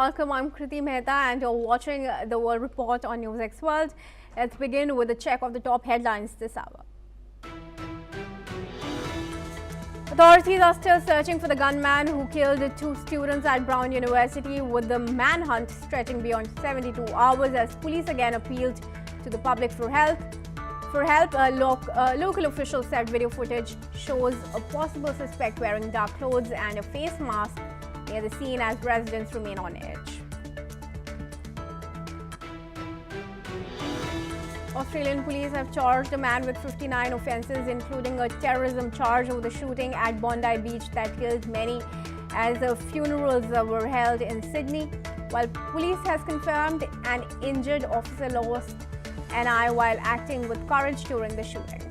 welcome. I'm Kriti Mehta and you're watching the World Report on NewsX World. Let's begin with a check of the top headlines this hour. Authorities are still searching for the gunman who killed 2 students at Brown University, with the manhunt stretching beyond 72 hours as police again appealed to the public for help. Local officials said video footage shows a possible suspect wearing dark clothes and a face mask near the scene as residents remain on edge. Australian police have charged a man with 59 offences, including a terrorism charge over the shooting at Bondi Beach that killed many as funerals were held in Sydney, while police has confirmed an injured officer lost an eye while acting with courage during the shootings.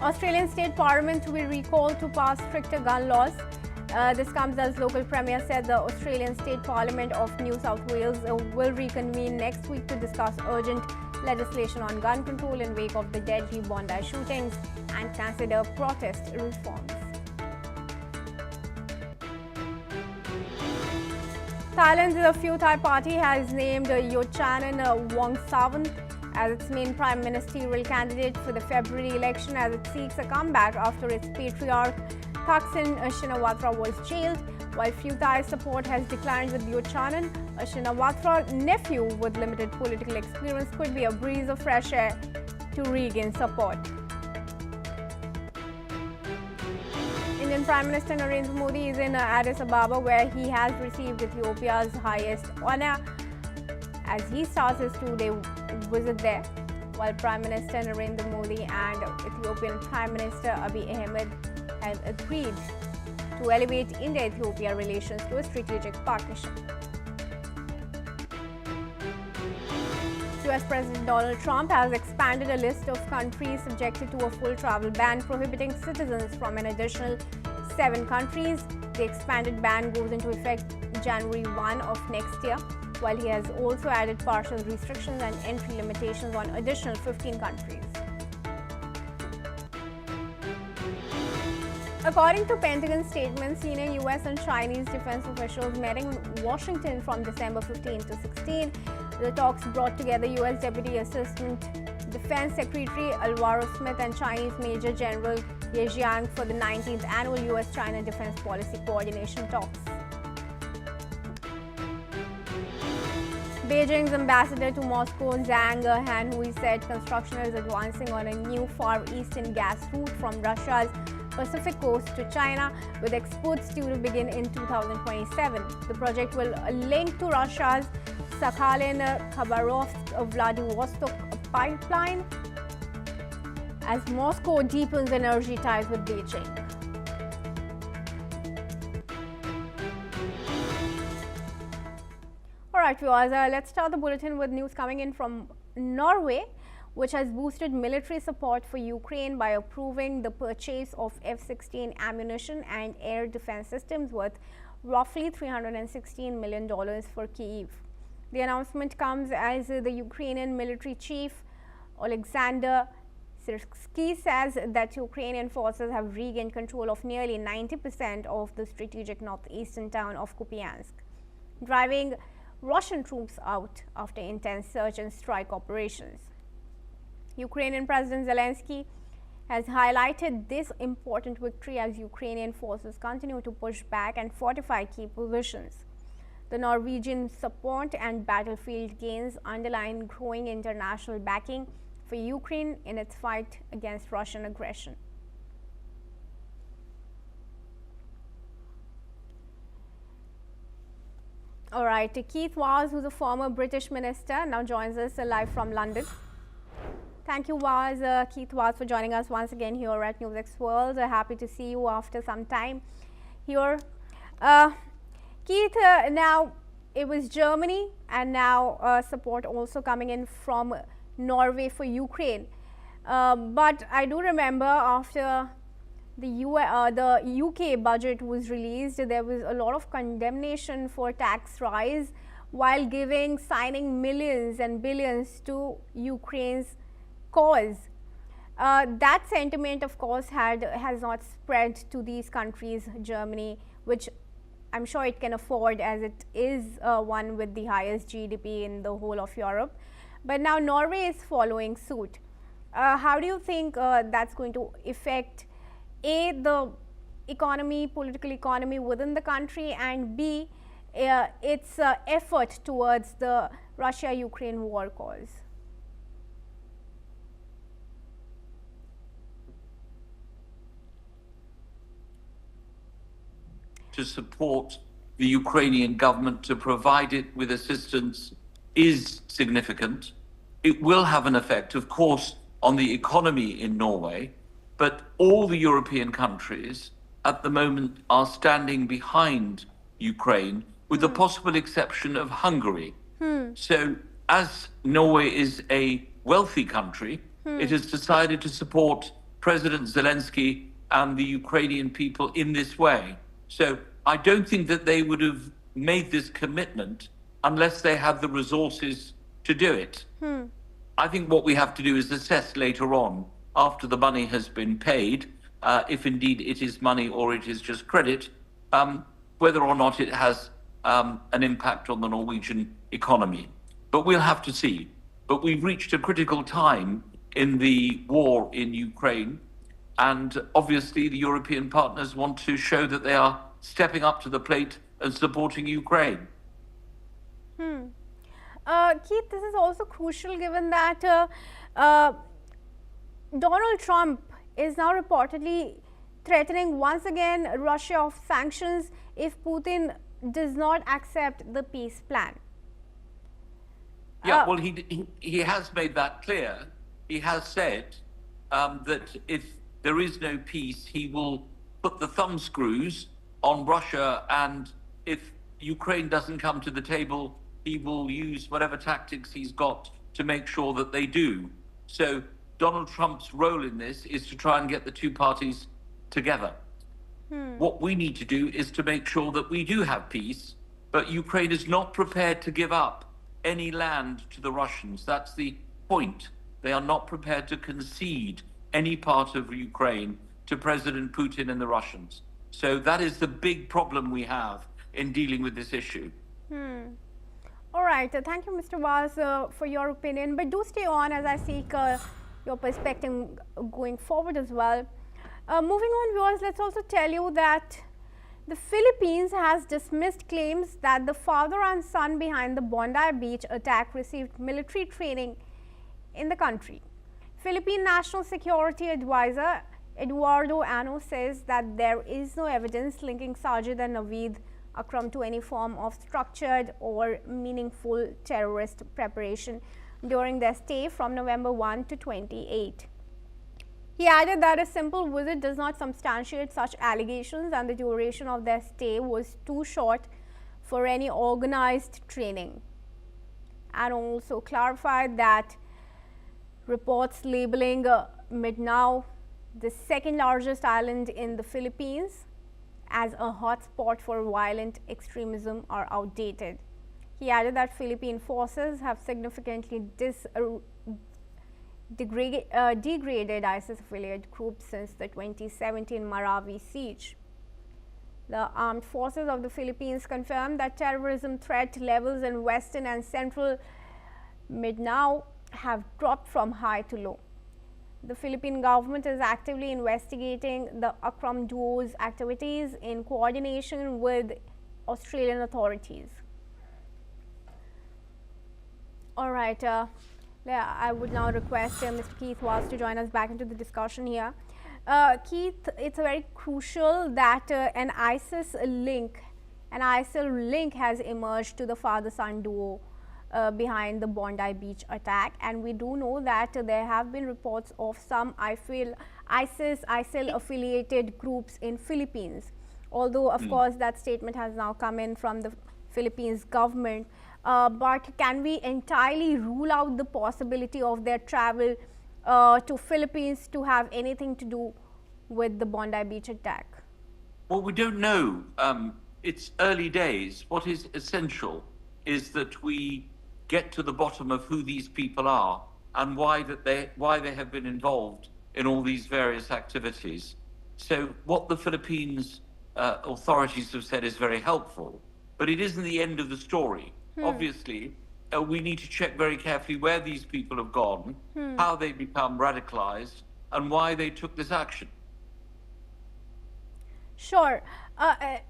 Australian State Parliament to be recalled to pass stricter gun laws. This comes as local Premier said the Australian State Parliament of New South Wales will reconvene next week to discuss urgent legislation on gun control in wake of the deadly Bondi shootings and consider protest reforms. Thailand's Pheu Thai party has named Yochanan Wongsavan as its main prime ministerial candidate for the February election as it seeks a comeback after its patriarch Thaksin Shinawatra was jailed, while Pheu Thai's support has declined with Yochanan. A Shinawatra nephew with limited political experience could be a breeze of fresh air to regain support. Indian Prime Minister Narendra Modi is in Addis Ababa, where he has received Ethiopia's highest honor as he starts his 2-day visit there, while Prime Minister Narendra Modi and Ethiopian Prime Minister Abiy Ahmed have agreed to elevate India-Ethiopia relations to a strategic partnership. US President Donald Trump has expanded a list of countries subjected to a full travel ban, prohibiting citizens from an additional 7 countries. The expanded ban goes into effect January 1 of next year, while he has also added partial restrictions and entry limitations on additional 15 countries. According to Pentagon statements, senior US and Chinese defense officials met in Washington from December 15 to 16. The talks brought together US Deputy Assistant Defense Secretary Alvaro Smith and Chinese Major General Ye Jiang for the 19th Annual US-China Defense Policy Coordination Talks. Beijing's ambassador to Moscow, Zhang Hanhui, said construction is advancing on a new Far Eastern gas route from Russia's Pacific coast to China, with exports due to begin in 2027. The project will link to Russia's Sakhalin-Khabarovsk-Vladivostok pipeline as Moscow deepens energy ties with Beijing. Alright viewers, let's start the bulletin with news coming in from Norway, which has boosted military support for Ukraine by approving the purchase of F-16 ammunition and air defense systems worth roughly $316 million for Kyiv. The announcement comes as the Ukrainian military chief Oleksandr Syrskyi says that Ukrainian forces have regained control of nearly 90% of the strategic northeastern town of Kupiansk, driving Russian troops out after intense search and strike operations. Ukrainian President Zelensky has highlighted this important victory as Ukrainian forces continue to push back and fortify key positions. The Norwegian support and battlefield gains underline growing international backing for Ukraine in its fight against Russian aggression. All right, Keith Vaz, who's a former British minister, now joins us live from London. Thank you, Keith Vaz, for joining us once again here at NewsX World. Happy to see you after some time here. Keith, now it was Germany and now support also coming in from Norway for Ukraine. But I do remember after the UK budget was released, there was a lot of condemnation for tax rise while signing millions and billions to Ukraine's cause. That sentiment, of course, has not spread to these countries, Germany, which I'm sure it can afford, as it is one with the highest GDP in the whole of Europe. But now Norway is following suit. How do you think that's going to affect the economy, political economy within the country, and B, its effort towards the Russia-Ukraine war cause? To support the Ukrainian government to provide it with assistance is significant. It will have an effect, of course, on the economy in Norway, but all the European countries at the moment are standing behind Ukraine, with the possible exception of Hungary. So, as Norway is a wealthy country, it has decided to support President Zelensky and the Ukrainian people in this way. So I don't think that they would have made this commitment unless they had the resources to do it. I think what we have to do is assess later on, after the money has been paid, if indeed it is money or it is just credit, whether or not it has an impact on the Norwegian economy. But we'll have to see. But we've reached a critical time in the war in Ukraine. And obviously, the European partners want to show that they are stepping up to the plate and supporting Ukraine. Keith, this is also crucial given that Donald Trump is now reportedly threatening once again Russia of sanctions if Putin does not accept the peace plan. Yeah, well, he has made that clear. He has said that if there is no peace, he will put the thumbscrews on Russia, and if Ukraine doesn't come to the table, he will use whatever tactics he's got to make sure that they do. So Donald Trump's role in this is to try and get the two parties together. What we need to do is to make sure that we do have peace, but Ukraine is not prepared to give up any land to the Russians. That's the point. They are not prepared to concede any part of Ukraine to President Putin and the Russians. So that is the big problem we have in dealing with this issue. All right. Thank you, Mr. Vaz, for your opinion. But do stay on as I seek your perspective going forward as well. Moving on, viewers, let's also tell you that the Philippines has dismissed claims that the father and son behind the Bondi Beach attack received military training in the country. Philippine National Security Advisor Eduardo Ano says that there is no evidence linking Sajid and Naveed Akram to any form of structured or meaningful terrorist preparation during their stay from November 1 to 28. He added that a simple visit does not substantiate such allegations and the duration of their stay was too short for any organized training. And also clarified that reports labeling Mindanao, the second largest island in the Philippines, as a hotspot for violent extremism are outdated. He added that Philippine forces have significantly degraded ISIS affiliate groups since the 2017 Marawi siege. The armed forces of the Philippines confirmed that terrorism threat levels in western and central Mindanao have dropped from high to low. The Philippine government is actively investigating the Akram duo's activities in coordination with Australian authorities. All right. I would now request Mr. Keith Vaz to join us back into the discussion here. Keith, it's very crucial that an ISIL link has emerged to the father-son duo behind the Bondi Beach attack, and we do know that there have been reports of some ISIL affiliated groups in Philippines. Although, of course, that statement has now come in from the Philippines government. But can we entirely rule out the possibility of their travel to Philippines to have anything to do with the Bondi Beach attack? Well, we don't know. It's early days. What is essential is that we get to the bottom of who these people are and why they have been involved in all these various activities. So what the Philippines authorities have said is very helpful, but it isn't the end of the story. Obviously, we need to check very carefully where these people have gone, how they become radicalized, and why they took this action. Sure.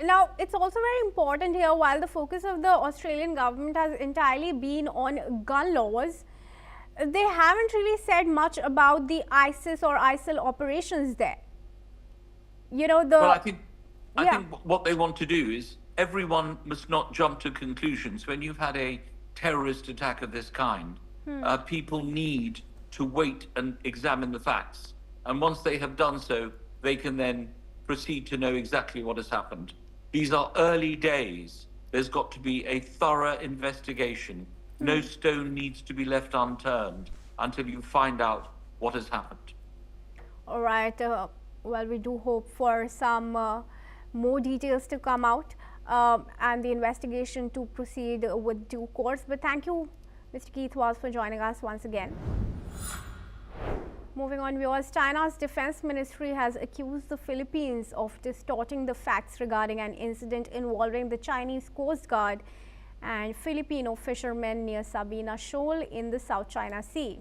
Now, it's also very important here, while the focus of the Australian government has entirely been on gun laws, they haven't really said much about the ISIS or ISIL operations there. You know, Well, I think what they want to do is everyone must not jump to conclusions. When you've had a terrorist attack of this kind, people need to wait and examine the facts. And once they have done so, they can then proceed to know exactly what has happened. These are early days. There's got to be a thorough investigation. No stone needs to be left unturned until you find out what has happened. All right. Well, we do hope for some more details to come out and the investigation to proceed with due course. But thank you, Mr. Keith Walls, for joining us once again. Moving on, viewers, China's defense ministry has accused the Philippines of distorting the facts regarding an incident involving the Chinese Coast Guard and Filipino fishermen near Sabina Shoal in the South China Sea.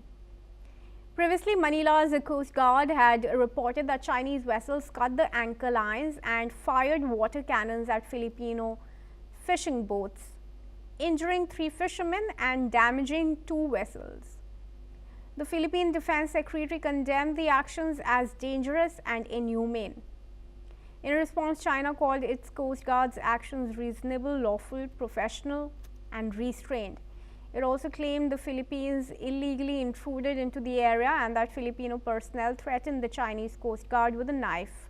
Previously, Manila's Coast Guard had reported that Chinese vessels cut the anchor lines and fired water cannons at Filipino fishing boats, injuring 3 fishermen and damaging 2 vessels. The Philippine Defense Secretary condemned the actions as dangerous and inhumane. In response, China called its Coast Guard's actions reasonable, lawful, professional, and restrained. It also claimed the Philippines illegally intruded into the area and that Filipino personnel threatened the Chinese Coast Guard with a knife.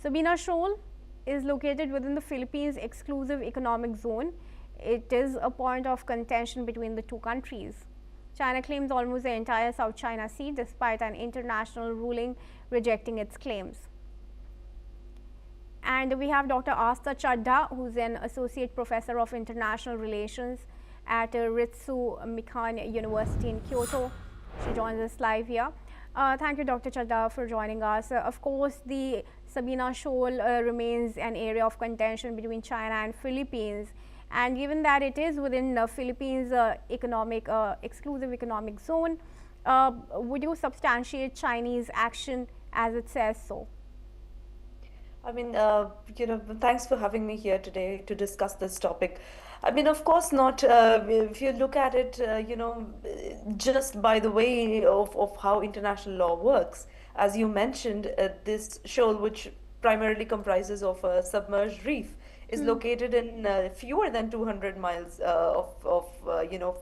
Sabina Shoal is located within the Philippines' exclusive economic zone. It is a point of contention between the 2 countries. China claims almost the entire South China Sea despite an international ruling rejecting its claims. And we have Dr. Asta Chadha, who's an associate professor of international relations at Ritsu Mikan University in Kyoto. She joins us live here. Thank you, Dr. Chadha, for joining us. Of course, the Sabina Shoal remains an area of contention between China and Philippines. And given that it is within the Philippines' exclusive economic zone, would you substantiate Chinese action as it says so? I mean, thanks for having me here today to discuss this topic. I mean, of course not. If you look at it, just by the way of how international law works, as you mentioned, this shoal, which primarily comprises of a submerged reef, is located in fewer than 200 miles of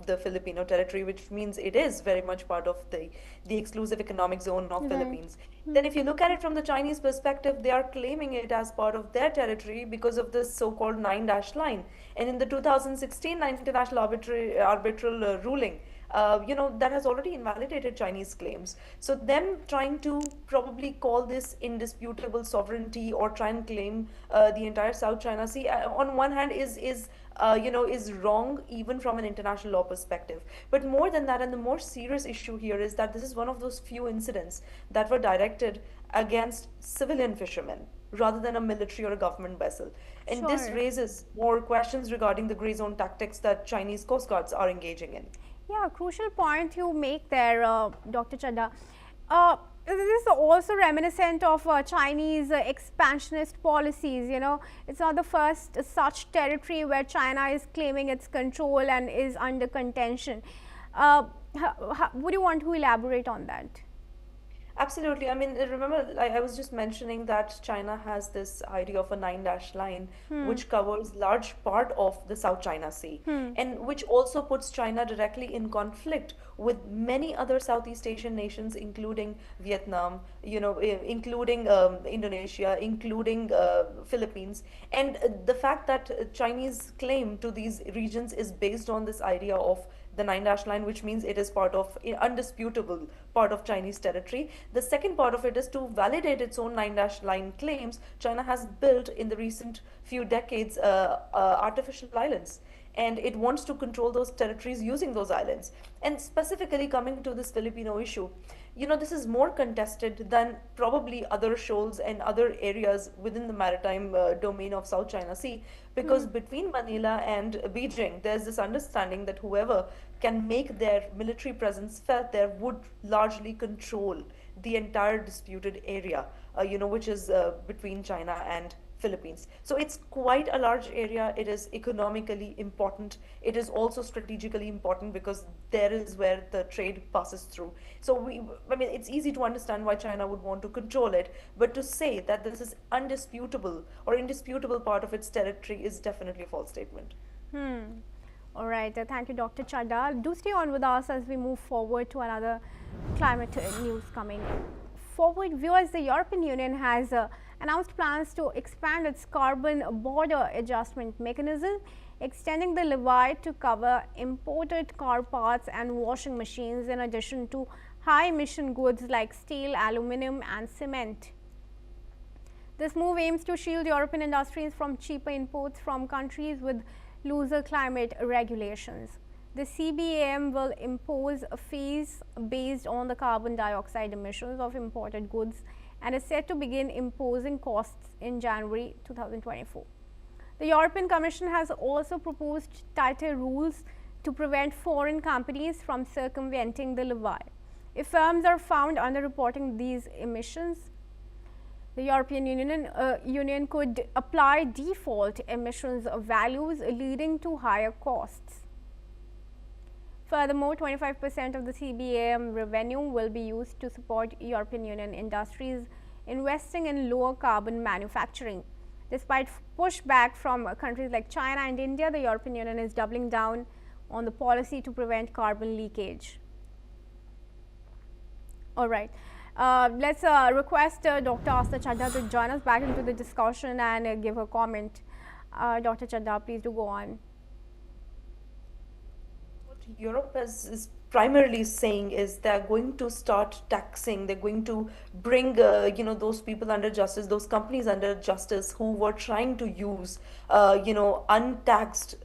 the Filipino territory, which means it is very much part of the exclusive economic zone of Philippines. Then if you look at it from the Chinese perspective, they are claiming it as part of their territory because of this so-called 9-dash line. And in the 2016 international arbitral ruling, that has already invalidated Chinese claims. So them trying to probably call this indisputable sovereignty or try and claim the entire South China Sea, on one hand is wrong even from an international law perspective. But more than that, and the more serious issue here is that this is one of those few incidents that were directed against civilian fishermen rather than a military or a government vessel. And this raises more questions regarding the gray zone tactics that Chinese coast guards are engaging in. Yeah, crucial point you make there, Dr. Chadha. This is also reminiscent of Chinese expansionist policies. It's not the first such territory where China is claiming its control and is under contention. Would you want to elaborate on that? Absolutely. I mean, remember, I was just mentioning that China has this idea of a 9-dash line, which covers large part of the South China Sea, and which also puts China directly in conflict with many other Southeast Asian nations, including Vietnam, including Indonesia, including Philippines. And the fact that Chinese claim to these regions is based on this idea of the 9-dash line, which means it is part of, undisputable part of Chinese territory. The second part of it is to validate its own 9-dash line claims. China has built in the recent few decades artificial islands, and it wants to control those territories using those islands. And specifically coming to this Filipino issue, this is more contested than probably other shoals and other areas within the maritime domain of South China Sea, because between Manila and Beijing, there's this understanding that whoever can make their military presence felt there would largely control the entire disputed area, which is between China and Philippines. So it's quite a large area. It is economically important. It is also strategically important because there is where the trade passes through. So I mean, it's easy to understand why China would want to control it, but to say that this is undisputable or indisputable part of its territory is definitely a false statement. All right. Thank you, Dr. Chadda. Do stay on with us as we move forward to another climate news coming forward. Viewers, the European Union has announced plans to expand its carbon border adjustment mechanism, extending the levy to cover imported car parts and washing machines, in addition to high emission goods like steel, aluminum, and cement. This move aims to shield European industries from cheaper imports from countries with looser climate regulations. The CBAM will impose a fees based on the carbon dioxide emissions of imported goods and is set to begin imposing costs in January 2024. The European Commission has also proposed tighter rules to prevent foreign companies from circumventing the levy. If firms are found underreporting these emissions, the European Union could apply default emissions values, leading to higher costs. Furthermore, 25% of the CBAM revenue will be used to support European Union industries investing in lower carbon manufacturing. Despite pushback from countries like China and India, the European Union is doubling down on the policy to prevent carbon leakage. All right. Let's request Dr. Asta Chadda to join us back into the discussion and give her comment. Dr. Chadda, please do go on. What Europe is primarily saying is they're going to start taxing, they're going to bring those people under justice, those companies under justice who were trying to use untaxed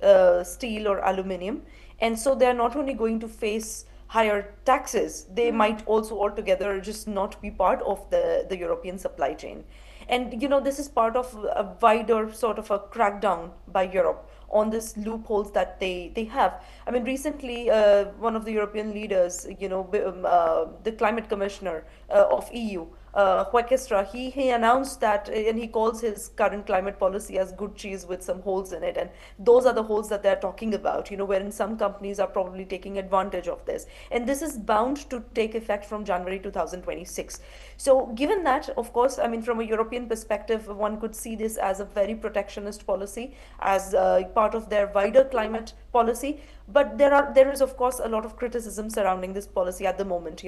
steel or aluminum. And so they're not only going to face higher taxes, they might also altogether just not be part of the European supply chain. And this is part of a wider sort of a crackdown by Europe on this loopholes that they have. I mean, recently, one of the European leaders, the climate commissioner of EU, he announced that, and he calls his current climate policy as good cheese with some holes in it. And those are the holes that they're talking about, wherein some companies are probably taking advantage of this. And this is bound to take effect from January 2026. So given that, of course, I mean, from a European perspective, one could see this as a very protectionist policy, as part of their wider climate policy. But there is, of course, a lot of criticism surrounding this policy at the moment.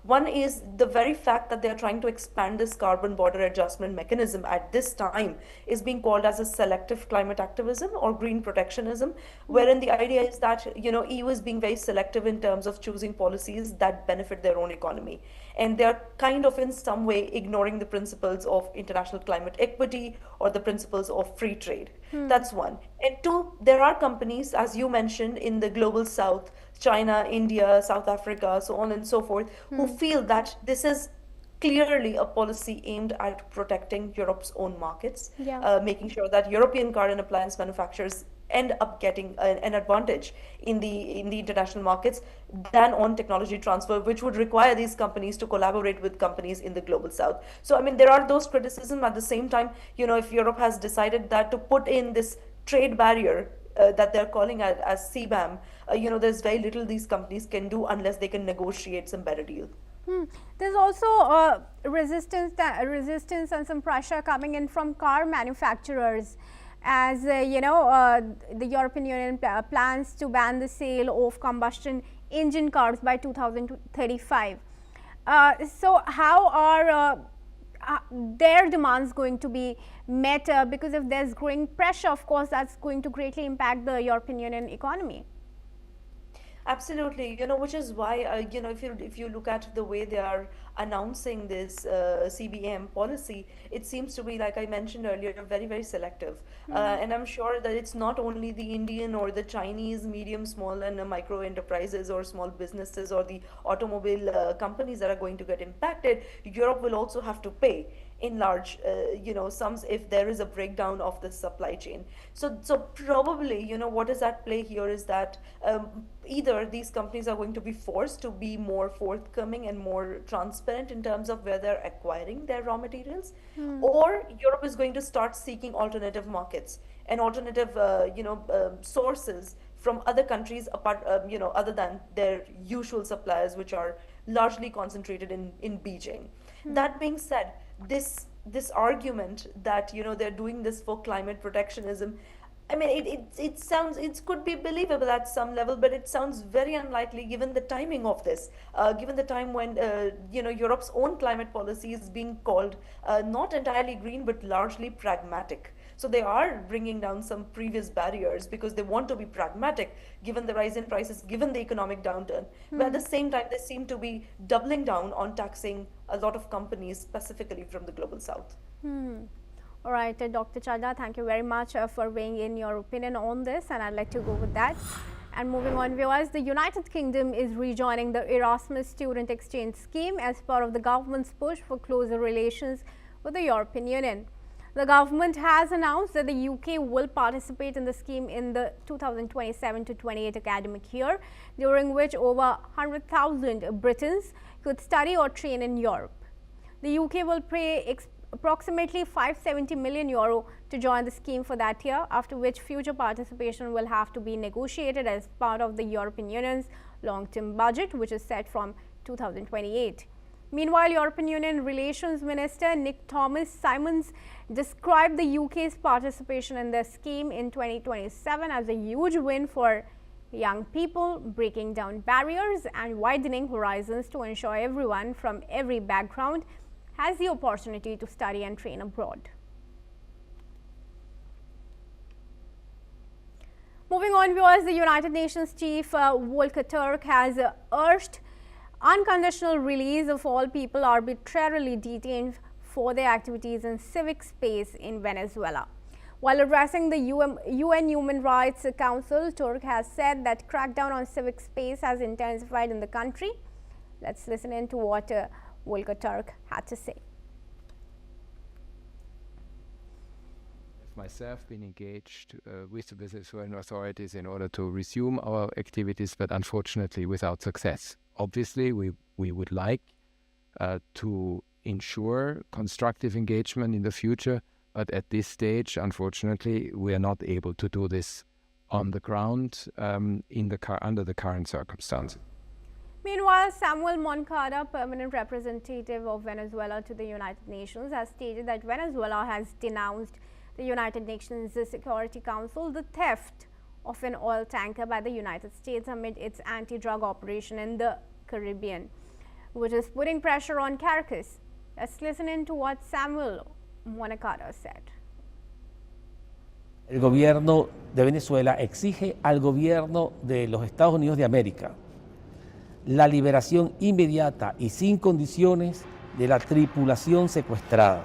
One is the very fact that they are trying to expand this carbon border adjustment mechanism at this time is being called as a selective climate activism or green protectionism, wherein the idea is that EU is being very selective in terms of choosing policies that benefit their own economy, and they are kind of in some way ignoring the principles of international climate equity or the principles of free trade. That's one. And two, there are companies, as you mentioned, in the global south, China, India, South Africa, so on and so forth, who feel that this is clearly a policy aimed at protecting Europe's own markets, making sure that European car and appliance manufacturers end up getting an advantage in the international markets than on technology transfer, which would require these companies to collaborate with companies in the global south. So I mean, there are those criticisms. At the same time, if Europe has decided that to put in this trade barrier that they're calling as CBAM, there's very little these companies can do unless they can negotiate some better deal. There's also resistance and some pressure coming in from car manufacturers, as the European Union plans to ban the sale of combustion engine cars by 2035. So how are their demands going to be met? Because if there's growing pressure, of course, that's going to greatly impact the European Union economy. Absolutely, which is why if you look at the way they are announcing this CBAM policy, it seems to be, like I mentioned earlier, very, very selective. And I'm sure that it's not only the Indian or the Chinese medium, small, and micro enterprises or small businesses or the automobile companies that are going to get impacted. Europe will also have to pay in large sums if there is a breakdown of the supply chain. So probably, what is at play here is that either these companies are going to be forced to be more forthcoming and more transparent in terms of where they're acquiring their raw materials, or Europe is going to start seeking alternative markets and alternative sources from other countries apart, other than their usual suppliers, which are largely concentrated in Beijing. That being said, this argument that they're doing this for climate protectionism, I mean, it sounds, it could be believable at some level, but it sounds very unlikely given the timing of this, given the time when Europe's own climate policy is being called not entirely green but largely pragmatic. So they are bringing down some previous barriers because they want to be pragmatic given the rise in prices, given the economic downturn. But at the same time, they seem to be doubling down on taxing a lot of companies, specifically from the global south. All right, Dr. Chadha, thank you very much for weighing in your opinion on this, and I'd like to go with that. And moving on, viewers, the United Kingdom is rejoining the Erasmus Student Exchange Scheme as part of the government's push for closer relations with the European Union. The government has announced that the UK will participate in the scheme in the 2027 to 28 academic year, during which over 100,000 Britons could study or train in Europe. The UK will pay approximately €570 million to join the scheme for that year, after which future participation will have to be negotiated as part of the European Union's long-term budget, which is set from 2028. Meanwhile, European Union Relations Minister Nick Thomas-Simons described the UK's participation in the scheme in 2027 as a huge win for young people, breaking down barriers and widening horizons to ensure everyone from every background has the opportunity to study and train abroad. Moving on, viewers, the United Nations Chief Volker Turk has urged unconditional release of all people arbitrarily detained for their activities in civic space in Venezuela. While addressing the UN Human Rights Council, Turk has said that crackdown on civic space has intensified in the country. Let's listen in to what Volker Turk had to say. Myself been engaged with the Venezuelan authorities in order to resume our activities, but unfortunately without success. Obviously, we would like to ensure constructive engagement in the future, but at this stage, unfortunately, we are not able to do this on the ground under the current circumstances. Meanwhile, Samuel Moncada, permanent representative of Venezuela to the United Nations, has stated that Venezuela has denounced the United Nations Security Council the theft of an oil tanker by the United States amid its anti-drug operation in the Caribbean, which is putting pressure on Caracas. Let's listen in to what Samuel Moncada said. El gobierno de Venezuela exige al gobierno de los Estados Unidos de América la liberación inmediata y sin condiciones de la tripulación secuestrada.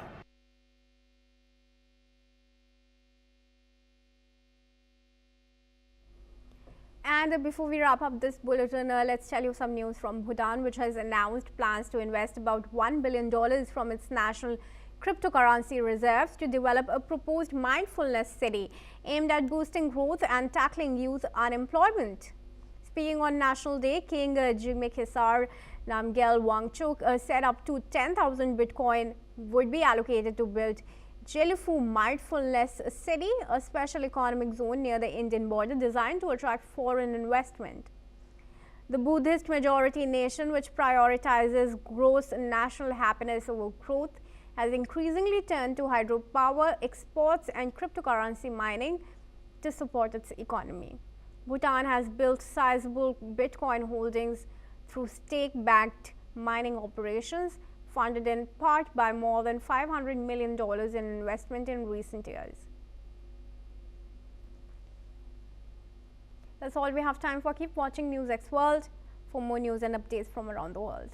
And before we wrap up this bulletin, let's tell you some news from Bhutan, which has announced plans to invest about $1 billion from its national cryptocurrency reserves to develop a proposed mindfulness city aimed at boosting growth and tackling youth unemployment. Speaking on National Day, King Jigme Khesar Namgyel Wangchuk said up to 10,000 Bitcoin would be allocated to build Jeilifu Mindfulness City, a special economic zone near the Indian border designed to attract foreign investment. The Buddhist majority nation, which prioritizes gross national happiness over growth, has increasingly turned to hydropower exports and cryptocurrency mining to support its economy. Bhutan has built sizable Bitcoin holdings through stake-backed mining operations, funded in part by more than $500 million in investment in recent years. That's all we have time for. Keep watching NewsX World for more news and updates from around the world.